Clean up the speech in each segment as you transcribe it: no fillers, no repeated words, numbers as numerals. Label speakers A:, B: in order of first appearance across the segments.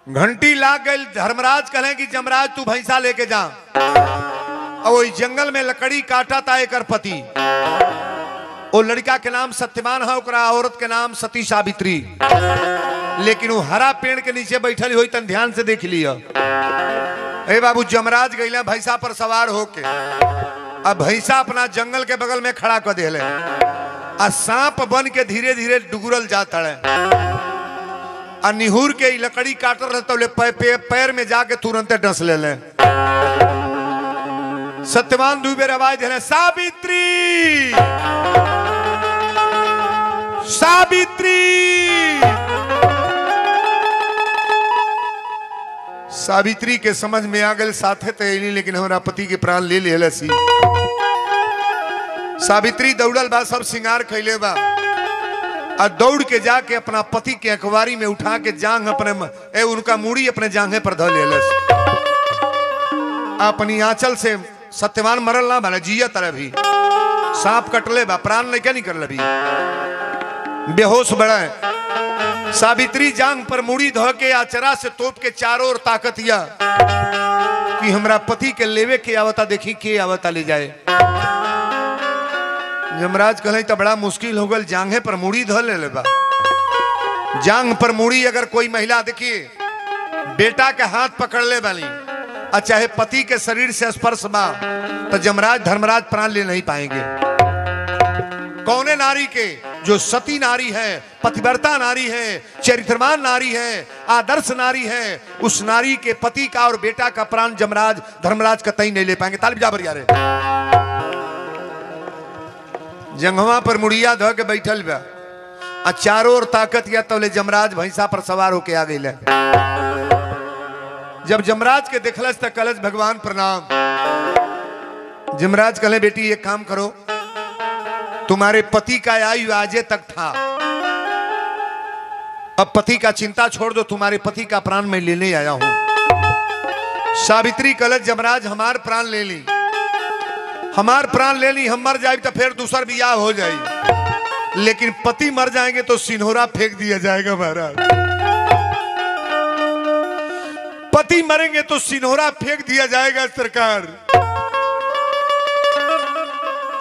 A: घंटी लाग गई। धर्मराज कहे कि जमराज तू भैंसा लेके जा। और वही जंगल में लकड़ी काटा था एक पति। वो लड़का के नाम सत्यवान है, औरत के नाम सती सावित्री। लेकिन वो हरा पेड़ के नीचे बैठल हुई तन ध्यान से देख लिया। ए बाबू जमराज गईला भैंसा पर सवार होके। अब भैंसा अपना जंगल के बगल में खड़ा कर दिले। आ सांप बन के धीरे धीरे डुगरल जाता है। आ निहुर के लकड़ी काट रहे तो पैर में जाके तुरंत डस ले। सत्यवान दू बेर आवाज दे सावित्री सावित्री। सावित्री के समझ में आ गए साथे तो नहीं, लेकिन हमारा पति के प्राण ले ले सी। सावित्री दौड़ल बा, सब श्रृंगार कैले बा। और दौड़ के जाके अपना पति के अखबारी में उठा के जांग अपने उनका मूड़ी अपने जांघे पर धो ले। अपनी आंचल से सत्यवान मरल ना बना जिया तरह भी सांप कटले बा, प्राण नहीं क्या निकल भी बेहोश बड़ा है। सावित्री जांग पर मुड़ी धो के आचरा से तोप के चारों ओर ताकतिया कि हमरा पति के लेवे के आवता, देखी के आवता ले जाए। यमराज कहे तो बड़ा मुश्किल हो गल, जांघे पर मुड़ी धो ले बा। जांग पर मुड़ी अगर कोई महिला देखिए बेटा के हाथ पकड़ ले बाली और चाहे पति के शरीर से स्पर्श बा तो जमराज धर्मराज प्राण ले नहीं पाएंगे। कौने नारी के? जो सती नारी है, पतिव्रता नारी है, चरित्रवान नारी है, आदर्श नारी है। उस नारी के पति का और बेटा का प्राण जमराज धर्मराज कतई नहीं ले पाएंगे। तालिब जाबर यारे। जंगवा पर मुड़िया धो के बैठल बा आ चारों ओर ताकत या तौले जमराज भैंसा पर सवार होके आ गई। जब जमराज के देखलस तक कलश भगवान प्रणाम। जमराज कहे बेटी एक काम करो, तुम्हारे पति का आयु आजे तक था, अब पति का चिंता छोड़ दो, तुम्हारे पति का प्राण मैं लेने आया हूं। सावित्री कलश जमराज हमार प्राण ले ली, हमार प्राण ले ली, हम मर जाए तो फिर दूसर बियाह हो जाए, लेकिन पति मर जाएंगे तो सिन्होरा फेंक दिया जाएगा महाराज। पति मरेंगे तो सिन्होरा फेंक दिया जाएगा सरकार।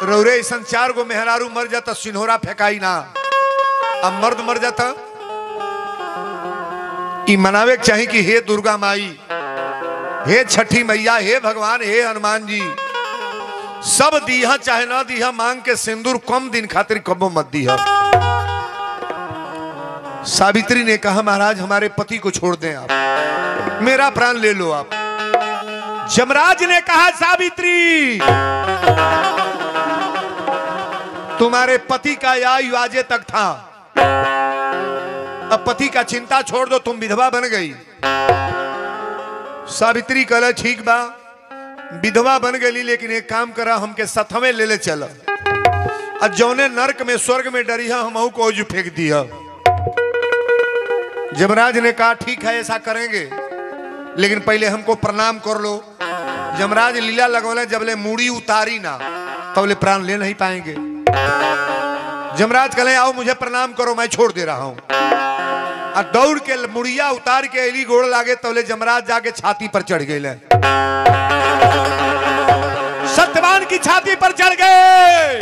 A: रौरे ऐसा 4 गो मेहरारू मर जाता सिन्होरा फेंकाई ना, अब मर्द मर जाता। ई मनावे चाहिए कि हे दुर्गा माई, हे छठी मैया, हे भगवान, हे हनुमान जी, सब दीहा चाहे ना दीहा, मांग के सिंदूर कम दिन खातिर कबो मत दीहा। सावित्री ने कहा महाराज हमारे पति को छोड़ दें आप, मेरा प्राण ले लो आप। जमराज ने कहा सावित्री तुम्हारे पति का आयु आजे तक था, अब पति का चिंता छोड़ दो, तुम विधवा बन गई। सावित्री कहला ठीक बा, विधवा बन गई, लेकिन एक काम करा हमके सथवे ले ले चला, और जौने नरक में स्वर्ग में डरिया हम को ओजू फेंक दिया। जमराज ने कहा ठीक है ऐसा करेंगे, लेकिन पहले हमको प्रणाम कर लो। जमराज लीला लगौले, जबले मूड़ी उतारी ना तबले प्राण ले नहीं पाएंगे। जमराज कहे आओ मुझे प्रणाम करो, मैं छोड़ दे रहा हूं। और दौड़ के मुड़िया उतार के एली गोड़ लागे तबले जमराज जाके छाती पर चढ़ गए, सत्यवान की छाती पर चढ़ गए,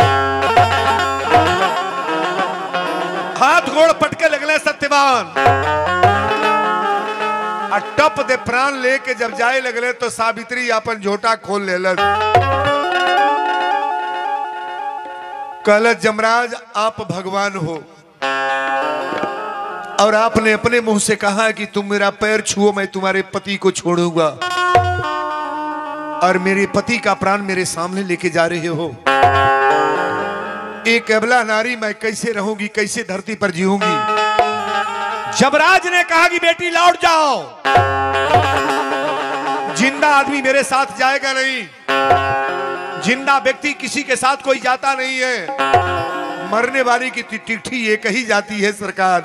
A: हाथ गोड़ पटके लगले सत्यवान। टप दे प्राण लेके जब जाए लगले तो सावित्री अपन झोटा खोल ले। कहलत जमराज आप भगवान हो, और आपने अपने मुंह से कहा कि तुम मेरा पैर छुओ मैं तुम्हारे पति को छोड़ूंगा, और मेरे पति का प्राण मेरे सामने लेके जा रहे हो। एक अबला नारी मैं कैसे रहूंगी, कैसे धरती पर जीऊंगी। जमराज ने कहा कि बेटी लौट जाओ, जिंदा आदमी मेरे साथ जाएगा नहीं, जिंदा व्यक्ति किसी के साथ कोई जाता नहीं है, मरने वाली की चिट्ठी एक ही जाती है सरकार।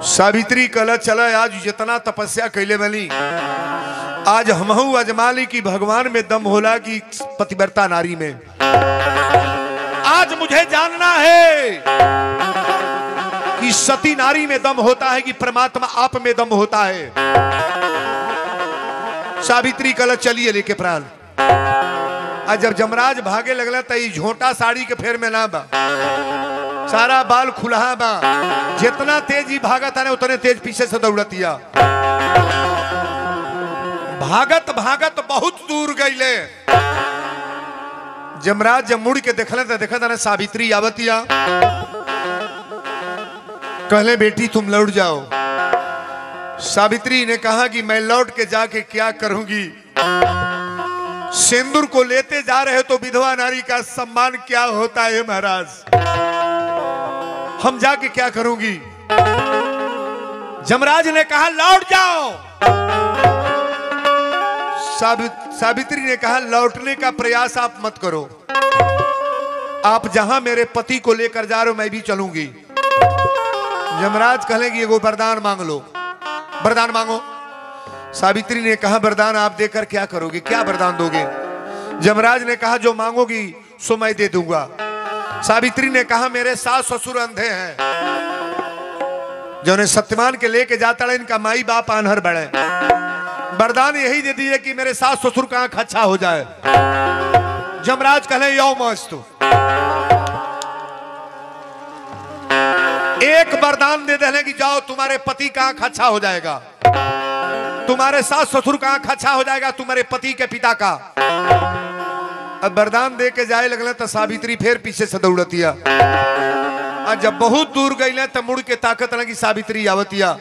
A: सावित्री कल चला आज जितना तपस्या कैले बनी, आज हमहू अजमाली की भगवान में दम होला की पतिव्रता नारी में। आज मुझे जानना है कि इस सती नारी में दम होता है कि परमात्मा आप में दम होता है। सावित्री कल चलिए लेके प्राण। आज जब जमराज भागे लगला तो झोटा साड़ी के फेर में ना बा, सारा बाल खुला बा। जितना तेज ही भागत है उतने तेज पीछे से दौड़तिया। भागत भागत बहुत दूर गईले। जमराज जब मुड़ के देखले तो देखा था सावित्री आवतिया। कहले बेटी तुम लौट जाओ। सावित्री ने कहा कि मैं लौट के जाके क्या करूंगी? सिंदूर को लेते जा रहे तो विधवा नारी का सम्मान क्या होता है महाराज, हम जाके क्या करूंगी? जमराज ने कहा लौट जाओ। सावित्री ने कहा लौटने का प्रयास आप मत करो, आप जहां मेरे पति को लेकर जा रहे हो मैं भी चलूंगी। जमराज कहेंगे एगो वरदान मांग लो। वरदान मांगो। सावित्री ने कहा वरदान आप देकर क्या करोगे, क्या वरदान दोगे? जमराज ने कहा जो मांगोगी सो मैं दे दूंगा। सावित्री ने कहा मेरे सास ससुर अंधे हैं, जो ने सत्यवान के लेके जाता है इनका माई बाप अनहर बड़े। वरदान यही दे दिए कि मेरे सास ससुर का आंख अच्छा हो जाए। जमराज कहे यो मस्त। एक वरदान दे देने कि जाओ तुम्हारे पति का आंख अच्छा हो जाएगा, तुम्हारे सास ससुर का आंख अच्छा हो जाएगा, तुम्हारे पति के पिता का। अब वरदान दे के जाए लगले तो सावित्री फिर पीछे से दौड़तिया। और जब बहुत दूर गई तो मुड़ के ताकत लगी सावित्री आवतिया।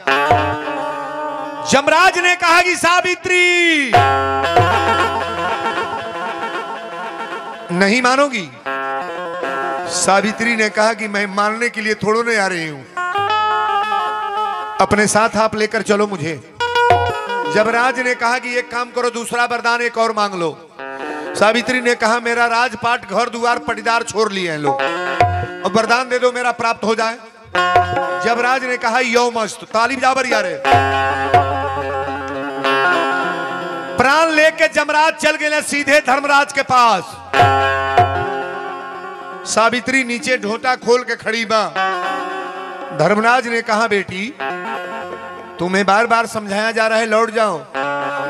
A: जमराज ने कहा कि सावित्री नहीं मानोगी? सावित्री ने कहा कि मैं मानने के लिए थोड़ो नहीं आ रही हूं, अपने साथ आप लेकर चलो मुझे। जमराज ने कहा कि एक काम करो दूसरा वरदान एक और मांग लो। सावित्री ने कहा मेरा राजपाट घर द्वार पटीदार छोड़ लिए हैं लोग, और वरदान दे दो मेरा प्राप्त हो जाए। जमराज ने कहा यो मस्त। ताली बजाबर यारे। प्राण लेके जमराज चल गए सीधे धर्मराज के पास। सावित्री नीचे ढोटा खोल के खड़ी बा। धर्मराज ने कहा बेटी तुम्हें बार बार समझाया जा रहा है लौट जाओ।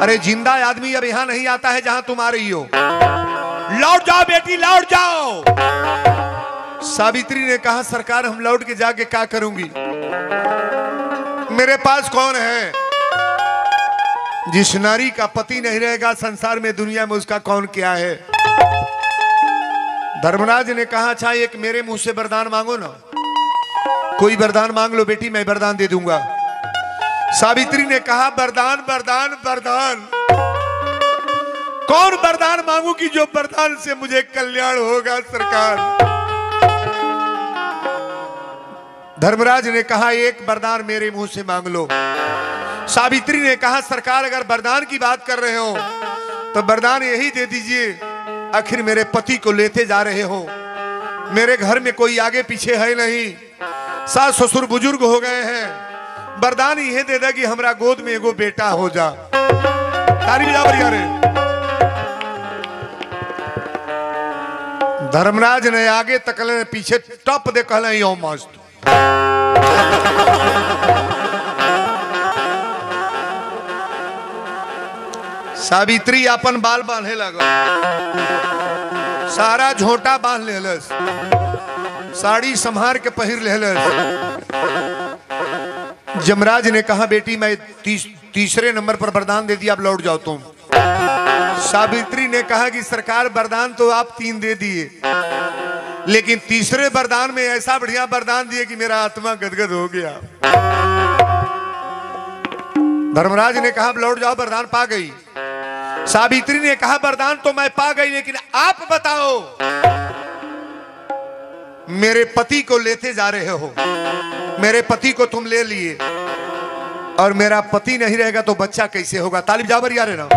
A: अरे जिंदा आदमी अब यहां नहीं आता है जहां तुम आ रही हो। लौट जाओ बेटी लौट जाओ। सावित्री ने कहा सरकार हम लौट के जाके क्या करूंगी? मेरे पास कौन है? जिस नारी का पति नहीं रहेगा संसार में दुनिया में उसका कौन क्या है? धर्मराज ने कहा अच्छा एक मेरे मुंह से वरदान मांगो ना। कोई वरदान मांग लो बेटी मैं वरदान दे दूंगा। सावित्री ने कहा वरदान वरदान वरदान। कौन वरदान मांगू कि जो वरदान से मुझे कल्याण होगा सरकार? धर्मराज ने कहा एक वरदान मेरे मुंह से मांग लो। सावित्री ने कहा सरकार अगर वरदान की बात कर रहे हो तो वरदान यही दे दीजिए, आखिर मेरे पति को लेते जा रहे हो, मेरे घर में कोई आगे पीछे है नहीं, सास ससुर बुजुर्ग हो गए हैं, वरदान यह दे दे कि हमरा गोद में एगो बेटा हो जा। ताली बजा बढ़िया रे। धर्मराज ने आगे तकले पीछे टप दे कहले यो मस्त। सावित्री अपन बाल बांधे लगा, सारा झोटा बांध लेलस, साड़ी संभार के पहिर लेलस। जमराज ने कहा बेटी मैं तीसरे नंबर पर वरदान दे दिया अब लौट जाओ तुम। सावित्री ने कहा कि सरकार वरदान तो आप 3 दे दिए, लेकिन तीसरे वरदान में ऐसा बढ़िया वरदान दिए कि मेरा आत्मा गदगद हो गया। धर्मराज ने कहा लौट जाओ वरदान पा गई। सावित्री ने कहा वरदान तो मैं पा गई, लेकिन आप बताओ मेरे पति को लेते जा रहे हो, मेरे पति को तुम ले लिए और मेरा पति नहीं रहेगा तो बच्चा कैसे होगा? तालिब जाबर यार है ना।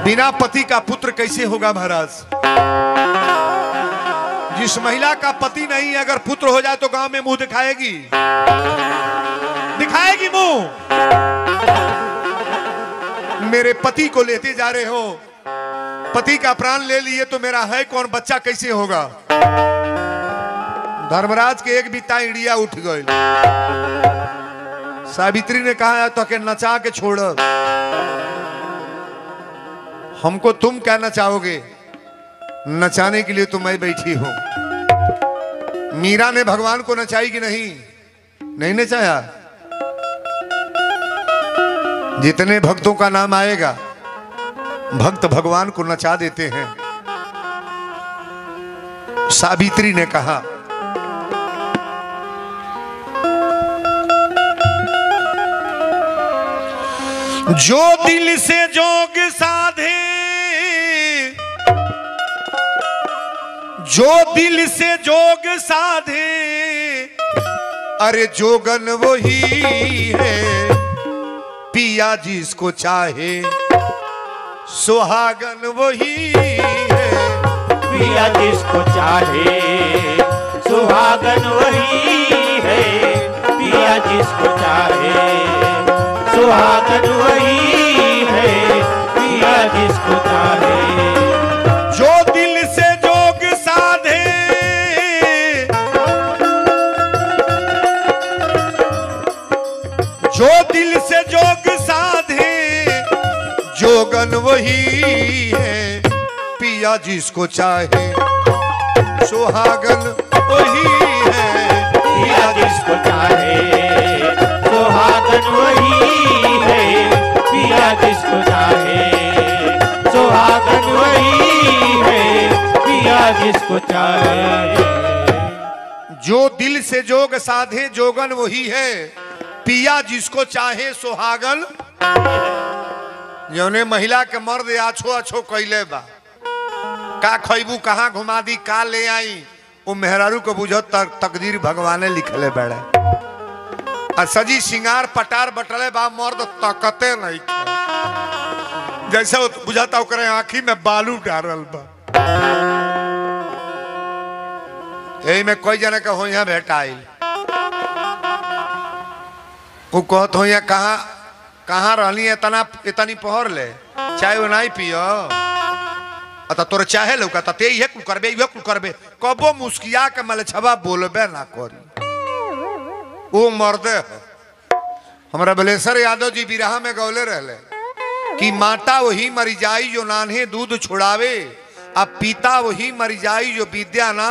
A: बिना पति का पुत्र कैसे होगा महाराज? जिस महिला का पति नहीं है अगर पुत्र हो जाए तो गांव में मुंह दिखाएगी, दिखाएगी मुंह। मेरे पति को लेते जा रहे हो, पति का प्राण ले लिए तो मेरा है कौन, बच्चा कैसे होगा। धर्मराज के एक बिता इंडिया उठ गई। सावित्री ने कहा तो के नचा के छोड़, हमको तुम क्या नचाओगे, नचाने के लिए तो मैं बैठी हूं। मीरा ने भगवान को नचाई कि नहीं, नहीं नचाया। जितने भक्तों का नाम आएगा भक्त भगवान को नचा देते हैं। सावित्री ने कहा जो दिल से जोग साधे, जो दिल से जोग साधे, अरे जोगन वही है पिया जिसको चाहे, सुहागन वही है
B: पिया जिसको चाहे, सुहागन वही है पिया जिसको चाहे, सुहागन वही है पिया जिसको चाहे।
A: जो दिल से जोग साधे, जो दिल से जोग साधे, जोगन वही है पिया जिसको चाहे, सुहागन वही है
B: पिया जिसको चाहे, सुहागन वही है पिया जिसको चाहे, सुहागन वही है पिया जिसको चाहे।
A: जो दिल से जोग साधे, जोगन वही है पिया जिसको चाहे, सुहागन। जौने महिला के मर्द आछो आछो कैले बा, का खैबू कहाँ घुमा दी का ले आई, वो मेहरारू को बुझो तकदीर भगवाने लिखले बड़े। और सजी सिंगार पटार बटले बा, मर्द तकते नहीं जैसे वो बुझाता करे आँखी में बालू डारल बा। यही में कोई जने का हो यहाँ भेटाई, वो कहत हो यहाँ कहाँ रहली इतना इतनी पहर ले, चाय वो नहीं पियो अत तोर चाहे लौका ते ये कुल करबे, ये कुल करबे, कबो मुस्किया के मलछबा बोलबे ना करी। वो मर्दे हमारा बलेश्वर यादव जी बिरहा में गौले रहले कि माता वही मरी जाई जो नान्हे दूध छुड़ावे, अब पिता वही मरी जाई जो विद्या ना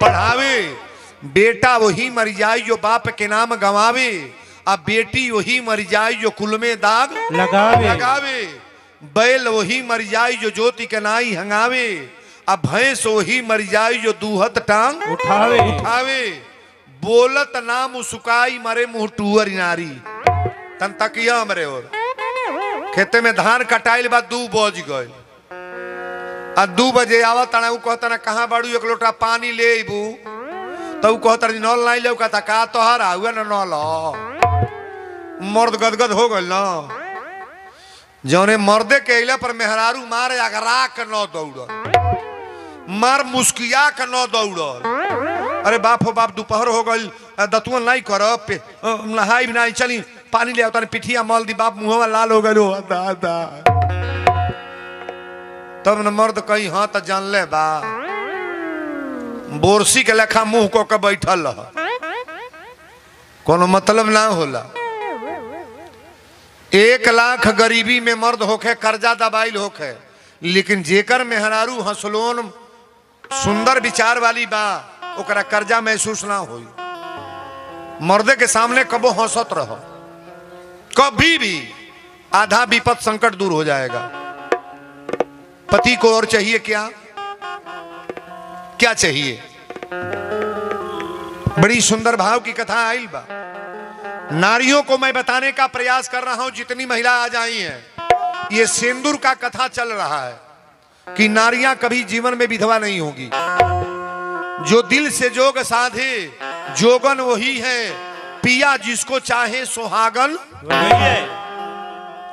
A: पढ़ावे, बेटा वही मरी जाई जो बाप के नाम गंवावे, अब बेटी वही मरी जाई जो कुल में दाग लगावे, बैल वही मर जाई जो ज्योति के नाई हंगावे, अब भैंस वही मर जाई जो दूहत टांग उठावे, बोलत नाम सुकाई मरे मुंह टूअर नारी। तन तकिया हमरे और खेते में धान कटाइल बा 2 बज गए, आ 2 बजे आवा तना उ कहता ना कहाँ बाड़ू एक लोटा पानी ले अबू, तो कहता नल नहीं लौका था का तोहरा हुआ ना नल। मर्द गदगद हो गल ना, जौने मर्दे के अला पर मेहरारू मार अगरा के न दौड़, मार मुस्किया के न दौड़। अरे बाप हो बाप दोपहर हो गई, दतुअन नहीं कर, नहाई भी नहीं, चली पानी ले आवता, पिठिया मल दी, बाप मुहवा लाल हो गए दादा। तब न मर्द कही हाँ तो जान ले बा, बोरसी के लेखा मुंह को के बैठल रह, कोनो मतलब ना होला। 1 लाख गरीबी में मर्द होखे, कर्जा दबाइल होखे, लेकिन जेकर मेहरारू हंसलोन सुंदर विचार वाली बा, ओकरा कर्जा महसूस ना होई। मर्दे के सामने कबो हंसत रहो, कभी भी आधा विपद संकट दूर हो जाएगा। पति को और चाहिए क्या, क्या चाहिए। बड़ी सुंदर भाव की कथा आइल बा। नारियों को मैं बताने का प्रयास कर रहा हूं, जितनी महिला आज आई हैं। ये सिंदूर का कथा चल रहा है कि नारियां कभी जीवन में विधवा नहीं होगी। जो दिल से जोग साधे, जोगन वही है पिया जिसको चाहे, सुहागन वही है।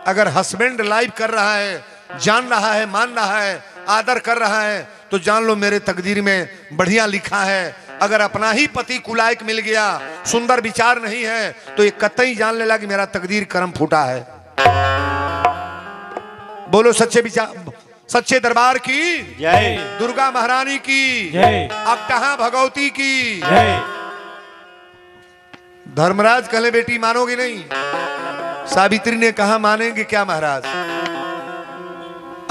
A: अगर हस्बैंड लाइव कर रहा है, जान रहा है, मान रहा है, आदर कर रहा है, तो जान लो मेरे तकदीर में बढ़िया लिखा है। अगर अपना ही पति कुलायक मिल गया, सुंदर विचार नहीं है, तो ये कतई जान लेला कि मेरा तकदीर कर्म फूटा है। बोलो सच्चे विचार, सच्चे दरबार की
B: जय,
A: दुर्गा महारानी की
B: जय,
A: अकटहा भगवती की
B: जय।
A: धर्मराज कहले बेटी मानोगी नहीं? सावित्री ने कहा मानेंगे क्या महाराज,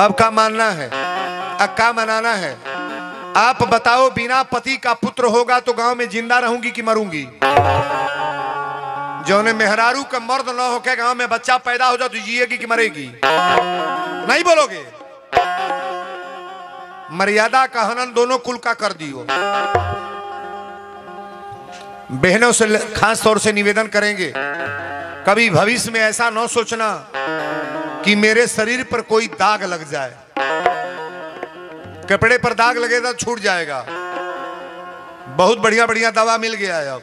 A: अब क्या मानना है, अब क्या मनाना है, आप बताओ। बिना पति का पुत्र होगा तो गांव में जिंदा रहूंगी कि मरूंगी? जौने मेहरारू का मर्द न होके गांव में बच्चा पैदा हो जाए तो जिएगी कि मरेगी? नहीं बोलोगे? मर्यादा का हनन दोनों कुल का कर दियो। बहनों से खास तौर से निवेदन करेंगे, कभी भविष्य में ऐसा न सोचना कि मेरे शरीर पर कोई दाग लग जाए। कपड़े पर दाग लगे तो छूट जाएगा। बहुत बढ़िया बढ़िया दवा मिल गया है अब।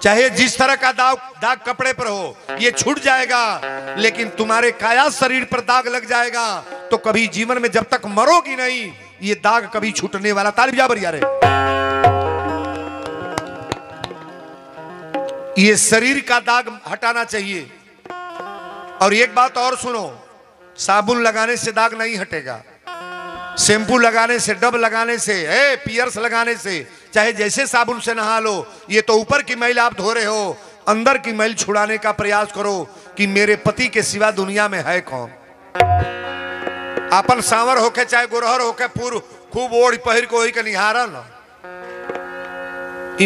A: चाहे जिस तरह का दाग कपड़े पर हो, ये छूट जाएगा। लेकिन तुम्हारे काया शरीर पर दाग लग जाएगा तो कभी जीवन में जब तक मरोगी नहीं, ये दाग कभी छूटने वाला। ताली बजा बढ़िया रे। ये शरीर का दाग हटाना चाहिए। और एक बात और सुनो, साबुन लगाने से दाग नहीं हटेगा, शैम्पू लगाने से, डब लगाने से, पियर्स लगाने से, चाहे जैसे साबुन से नहा लो, ये तो ऊपर की मैल आप धो रहे हो। अंदर की मैल छुड़ाने का प्रयास करो कि मेरे पति के सिवा दुनिया में है कौन। अपन सांवर होके चाहे गोरहर होके पूर्व खूब ओढ़ पहिर को ही के निहारा न।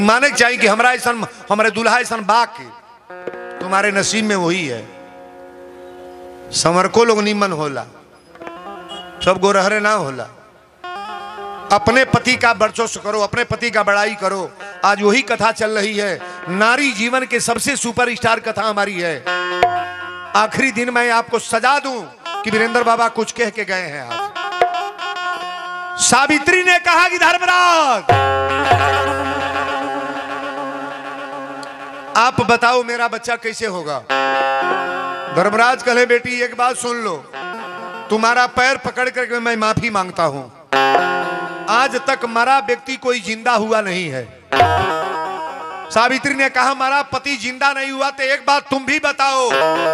A: माने चाहिए कि हमारा ऐसा, हमारे दुल्हा ऐसा बाक तुम्हारे नसीब में वही है। संवर को लोग निमन होला, सब गोरहरे ना होला। अपने पति का वर्चस्व करो, अपने पति का बड़ाई करो। आज वही कथा चल रही है। नारी जीवन के सबसे सुपरस्टार कथा हमारी है। आखिरी दिन मैं आपको सजा दूं कि वीरेंद्र बाबा कुछ कह के गए हैं। आज सावित्री ने कहा कि धर्मराज आप बताओ मेरा बच्चा कैसे होगा? धर्मराज कहे बेटी एक बात सुन लो, तुम्हारा पैर पकड़ करके मैं माफी मांगता हूं। आज तक मरा व्यक्ति कोई जिंदा हुआ नहीं है। सावित्री ने कहा मरा पति जिंदा नहीं हुआ तो एक बात तुम भी बताओ,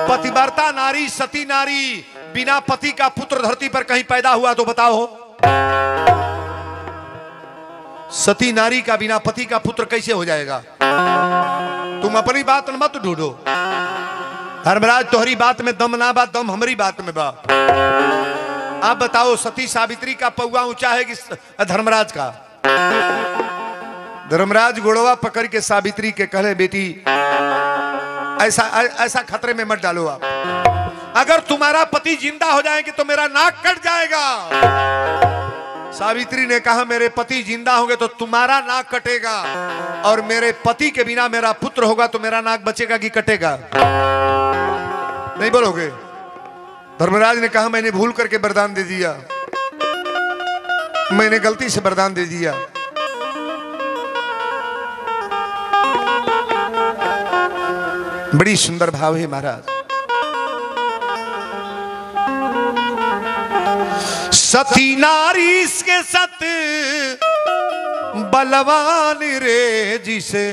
A: पतिव्रता नारी, सती नारी, बिना पति का पुत्र धरती पर कहीं पैदा हुआ तो बताओ। सती नारी का बिना पति का पुत्र कैसे हो जाएगा? तुम अपनी बात मत ढूंढो। धर्मराज तोहरी बात में दम ना बा, दम हमारी बात में बा। आप बताओ सती सावित्री का पौवा ऊंचा है कि धर्मराज का? धर्मराज गोड़वा पकड़ के सावित्री के कहे बेटी ऐसा ऐसा खतरे में मत डालो आप। अगर तुम्हारा पति जिंदा हो जाएंगे तो मेरा नाक कट जाएगा। सावित्री ने कहा मेरे पति जिंदा होंगे तो तुम्हारा नाक कटेगा, और मेरे पति के बिना मेरा पुत्र होगा तो मेरा नाक बचेगा कि कटेगा? नहीं बोलोगे? धर्मराज ने कहा मैंने भूल करके वरदान दे दिया, मैंने गलती से वरदान दे दिया। बड़ी सुंदर भाव है महाराज। सती नारी के सत बलवान रे, जिसे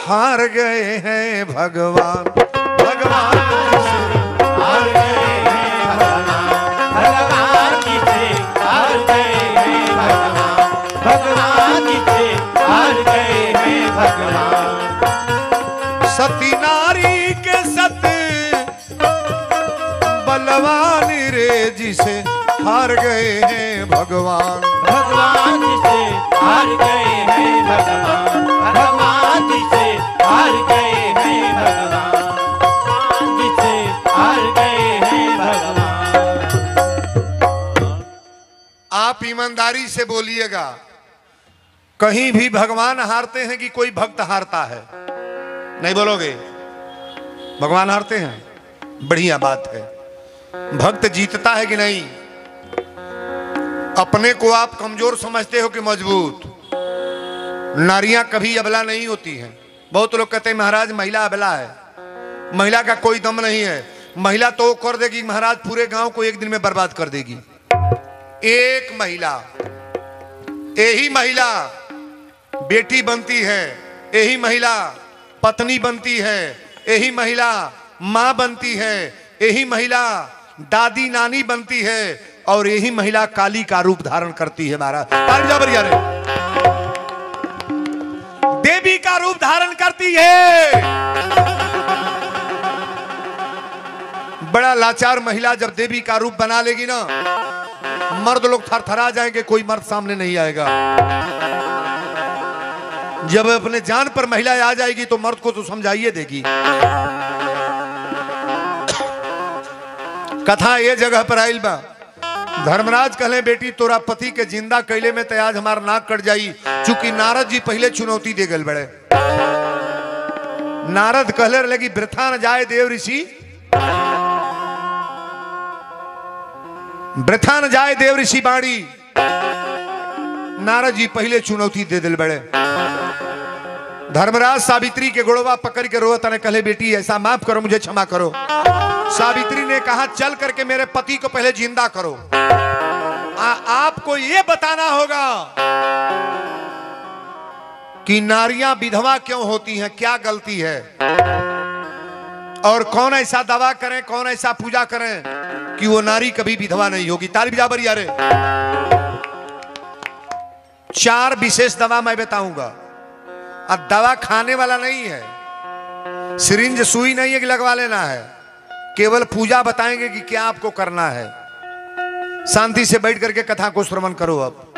A: हार गए हैं भगवान। भगवान
B: हार गए हैं भगवान, भगवान जिसे हार गए हैं भगवान, भगवान जिसे हार गए हैं भगवान।
A: सती नारी के सत बलवान रे, जिसे हार गए हैं भगवान।
B: भगवान जिसे हार गए हैं भगवान, भगवान जिसे हार गए हैं भगवान, भगवान जिसे हार गए हैं भगवान।
A: आप ईमानदारी से बोलिएगा, कहीं भी भगवान हारते हैं कि कोई भक्त हारता है? नहीं बोलोगे? भगवान हारते हैं, बढ़िया बात है। भक्त जीतता है कि नहीं? अपने को आप कमजोर समझते हो कि मजबूत? नारियां कभी अबला नहीं होती हैं। बहुत लोग कहते हैं महाराज महिला अबला है, महिला का कोई दम नहीं है। महिला तो कर देगी महाराज, पूरे गांव को एक दिन में बर्बाद कर देगी। एक महिला, यही महिला बेटी बनती है, यही महिला पत्नी बनती है, यही महिला मां बनती है, यही महिला दादी नानी बनती है और यही महिला काली का रूप धारण करती है। महाराज ताली बजा बढ़िया रे। देवी का रूप धारण करती है। बड़ा लाचार महिला जब देवी का रूप बना लेगी ना, मर्द लोग थरथरा जाएंगे, कोई मर्द सामने नहीं आएगा। जब अपने जान पर महिला आ जाएगी तो मर्द को तो समझाइए देगी। कथा ये जगह पर आइल बा। धर्मराज कहले बेटी तोरा पति के जिंदा कैले में आज हमार नाक कट जाई, चूंकि नारद जी पहले चुनौती दे गए बड़े। नारद कहले लगी वृथा न जाए देव ऋषि, वृथा न जाए देव ऋषि बाणी। नारद जी पहले चुनौती दे दिल बड़े। धर्मराज सावित्री के गोड़वा पकड़ के रोता ने कहले बेटी ऐसा माफ करो, मुझे क्षमा करो। सावित्री ने कहा चल करके मेरे पति को पहले जिंदा करो। आपको यह बताना होगा कि नारियां विधवा क्यों होती हैं, क्या गलती है, और कौन ऐसा दवा करें, कौन ऐसा पूजा करें कि वो नारी कभी विधवा नहीं होगी। ताली बजा बढ़िया रे। 4 विशेष दवा मैं बताऊंगा। अब दवा खाने वाला नहीं है, सिरिंज सुई नहीं है कि लगवा लेना है, केवल पूजा बताएंगे कि क्या आपको करना है। शांति से बैठ करके कथा को श्रवण करो। अब